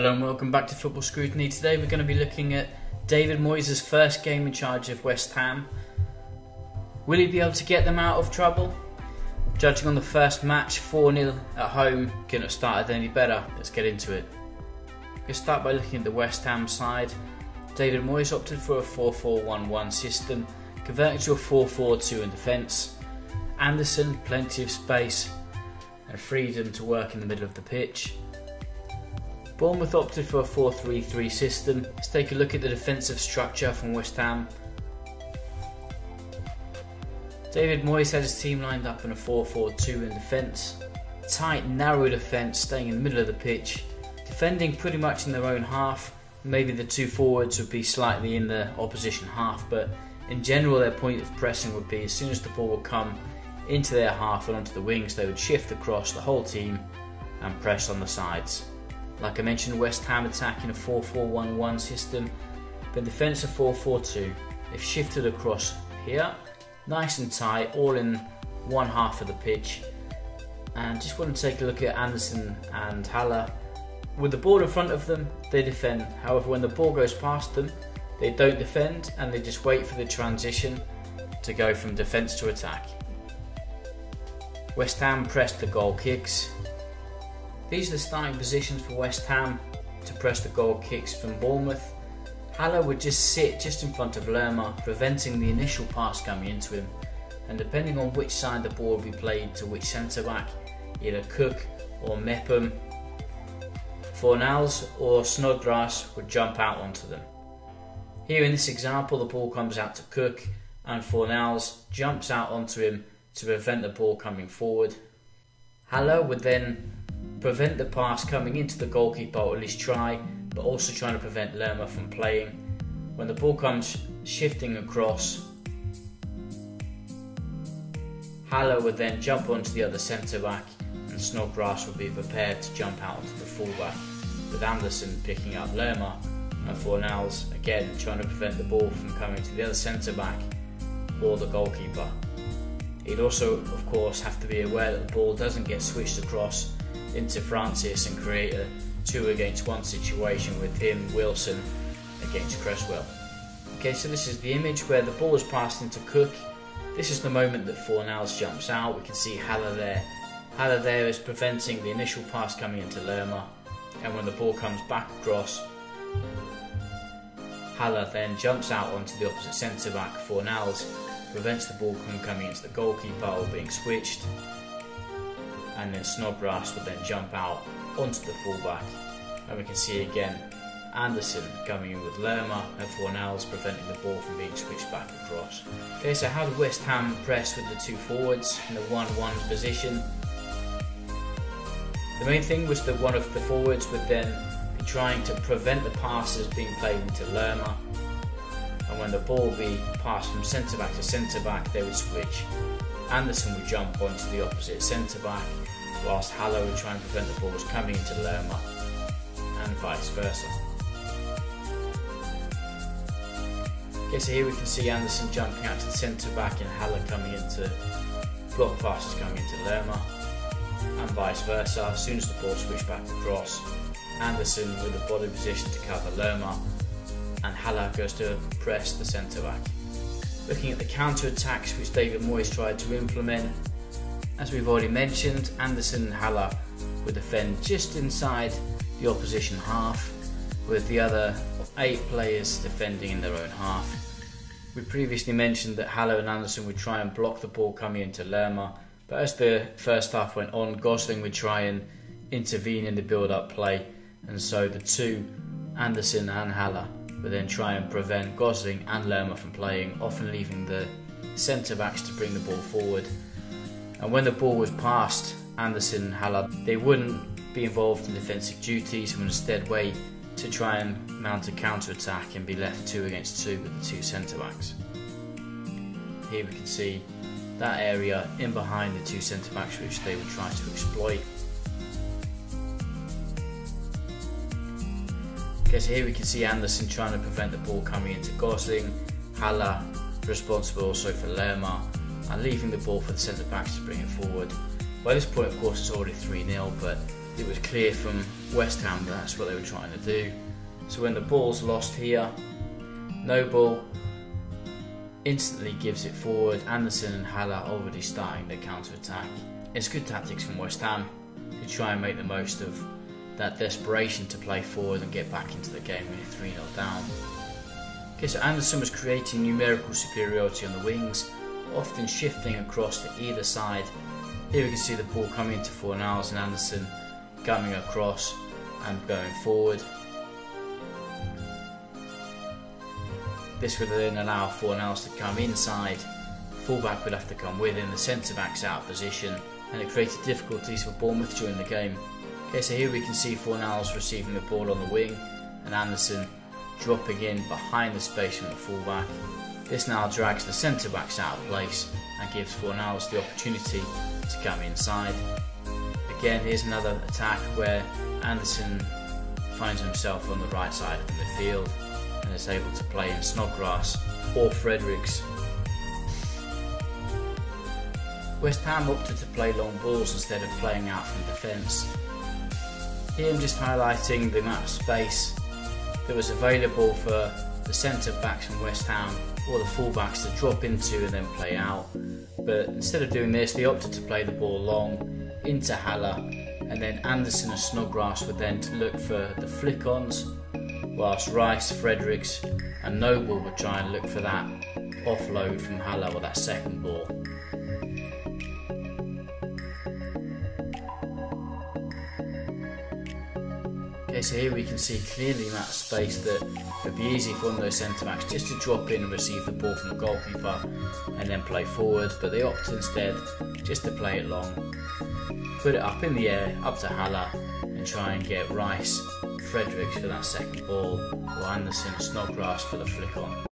Hello and welcome back to Football Scrutiny. Today we're going to be looking at David Moyes' first game in charge of West Ham. Will he be able to get them out of trouble? Judging on the first match, 4-0 at home, couldn't have started any better. Let's get into it. We'll start by looking at the West Ham side. David Moyes opted for a 4-4-1-1 system, converting to a 4-4-2 in defence. Anderson, plenty of space and freedom to work in the middle of the pitch. Bournemouth opted for a 4-3-3 system. Let's take a look at the defensive structure from West Ham. David Moyes had his team lined up in a 4-4-2 in defence. Tight, narrow defence, staying in the middle of the pitch. Defending pretty much in their own half. Maybe the two forwards would be slightly in the opposition half, but in general their point of pressing would be as soon as the ball would come into their half and onto the wings, they would shift across the whole team and press on the sides. Like I mentioned, West Ham attack in a 4-4-1-1 system, but in defence a 4-4-2. They've shifted across here, nice and tight, all in one half of the pitch. And just want to take a look at Anderson and Haller. With the ball in front of them, they defend. However, when the ball goes past them, they don't defend and they just wait for the transition to go from defence to attack. West Ham pressed the goal kicks. These are the starting positions for West Ham to press the goal kicks from Bournemouth. Haller would just sit just in front of Lerma, preventing the initial pass coming into him. And depending on which side the ball will be played to which centre-back, either Cook or Mepham, Fornals or Snodgrass would jump out onto them. Here in this example, the ball comes out to Cook and Fornals jumps out onto him to prevent the ball coming forward. Haller would then prevent the pass coming into the goalkeeper, or at least try, but also trying to prevent Lerma from playing. When the ball comes shifting across, Haller would then jump onto the other centre-back and Snodgrass would be prepared to jump out onto the full-back, with Anderson picking up Lerma and Fornals again trying to prevent the ball from coming to the other centre-back or the goalkeeper. He'd also, of course, have to be aware that the ball doesn't get switched across into Francis and create a 2-against-1 situation with him, Wilson, against Cresswell. Okay, so this is the image where the ball is passed into Cook. This is the moment that Fornals jumps out. We can see Haller there. Haller there is preventing the initial pass coming into Lerma, and when the ball comes back across, Haller then jumps out onto the opposite centre-back. Fornals prevents the ball from coming into the goalkeeper or being switched, and then Snodgrass would then jump out onto the fullback, and we can see again Anderson coming in with Lerma and Fornals preventing the ball from being switched back across. Okay, so how did West Ham press with the two forwards in the 1-1 position? The main thing was that one of the forwards would then be trying to prevent the passes being played into Lerma, and when the ball would be passed from centre-back to centre-back, they would switch. Anderson would jump onto the opposite centre-back, whilst Haller would try and prevent the balls coming into Lerma, and vice versa. Okay, so here we can see Anderson jumping out to the centre-back and Haller coming into block passes coming into Lerma, and vice versa. As soon as the ball switched back across, Anderson with a body position to cover Lerma, and Haller goes to press the centre-back. Looking at the counter-attacks which David Moyes tried to implement, as we've already mentioned, Anderson and Haller would defend just inside the opposition half, with the other 8 players defending in their own half. We previously mentioned that Haller and Anderson would try and block the ball coming into Lerma, but as the first half went on, Gosling would try and intervene in the build-up play, and so the two, Anderson and Haller, would then try and prevent Gosling and Lerma from playing, often leaving the centre-backs to bring the ball forward. And when the ball was passed, Anderson and Haller, they wouldn't be involved in defensive duties and would instead wait to try and mount a counter-attack and be left 2-against-2 with the two centre-backs. Here we can see that area in behind the two centre-backs which they would try to exploit. Okay, so here we can see Anderson trying to prevent the ball coming into Gosling, Haller responsible also for Lerma, and leaving the ball for the centre-backs to bring it forward. By this point, of course, it's already 3-0, but it was clear from West Ham that that's what they were trying to do. So when the ball's lost here, Noble instantly gives it forward. Anderson and Haller already starting their counter-attack. It's good tactics from West Ham to try and make the most of that desperation to play forward and get back into the game when you're 3-0 down. Okay, so Anderson was creating numerical superiority on the wings, often shifting across to either side. Here we can see the ball coming into Fornals and Anderson coming across and going forward. This would then allow Fornals to come inside, fullback would have to come with him, the centre back's out of position, and it created difficulties for Bournemouth during the game. Okay, so here we can see Fornals receiving the ball on the wing and Anderson dropping in behind the space from the fullback. This now drags the centre backs out of place and gives Fornals the opportunity to come inside. Again, here's another attack where Anderson finds himself on the right side of the midfield and is able to play in Snodgrass or Fredericks. West Ham opted to play long balls instead of playing out from defence. Here I'm just highlighting the amount of space that was available for the centre backs from West Ham or the fullbacks to drop into and then play out. But instead of doing this, they opted to play the ball long into Haller, and then Anderson and Snodgrass would then look for the flick-ons, whilst Rice, Fredericks and Noble would try and look for that offload from Haller or that second ball. Okay, so here we can see clearly the amount of space that would be easy for one of those centre-backs just to drop in and receive the ball from the goalkeeper and then play forward, but they opt instead just to play it long, put it up in the air, up to Haller, and try and get Rice, Fredericks for that second ball, or Anderson, Snodgrass for the flick on.